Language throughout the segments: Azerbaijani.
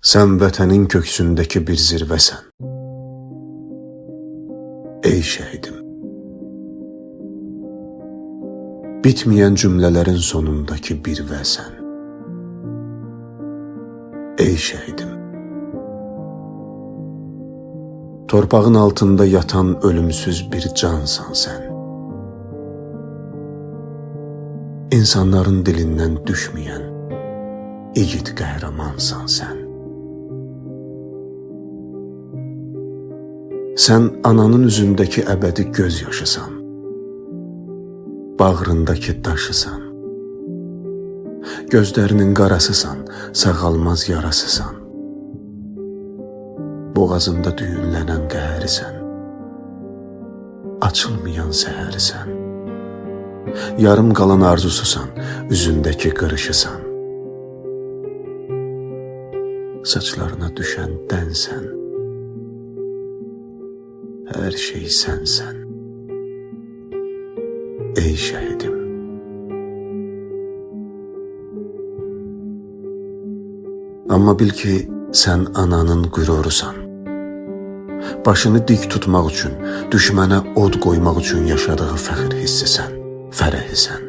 Sən vətənin köksündəki bir zirvəsən. Ey şəhidim. Bitməyən cümlələrin sonundakı bir vəsən. Ey şəhidim. Torpağın altında yatan ölümsüz bir cansan sən. İnsanların dilindən düşməyən igid qəhrəmansan sən. Sən ananın üzündəki əbədi göz yaşısan. Bağrındakı daşısan. Gözlərinin qarasısan, sağalmaz yarasısan. Boğazında düyünlənən qəhərisən. Açılmayan səhərisən. Yarım qalan arzususan, üzündəki qırışısan. Saçlarına düşən dənsən. Hər şey sənsən. Ey şəhidim. Amma bil ki, sən ananın qürurusan. Başını dik tutmaq üçün, düşmənə od qoymaq üçün yaşadığı fəxr hissisən, fərəhisən.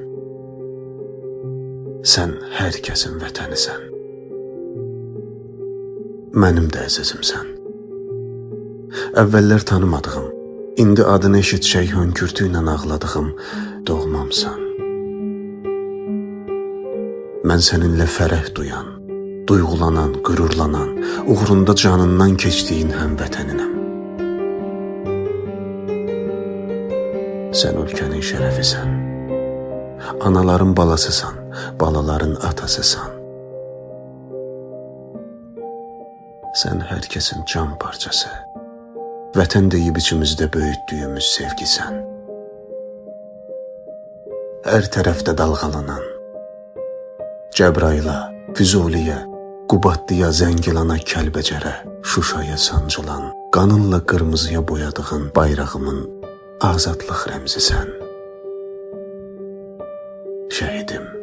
Sən hər kəsin vətənisən. Mənim də əzizimsən. Əvvəllər tanımadığım, indi adını eşitsək hönkürtü ilə ağladığım doğmamsan. Mən səninlə fərəh duyan, duyğulanan, qürurlanan, uğrunda canından keçdiyin həmvətəninəm. Sən ölkənin şərəfisən. Anaların balasısan, balaların atasısan. Sən hər kəsin can parçası. Vətən deyib içimizdə böyütdüyümüz sevgisən. Hər tərəfdə dalğalanan, Cəbrayıla, Füzuliyə, Qubadlıya, Zəngilana, Kəlbəcərə, Şuşaya sancılan, qanınla qırmızıya boyadığın bayrağımın azadlıq rəmzisən. Şəhidim.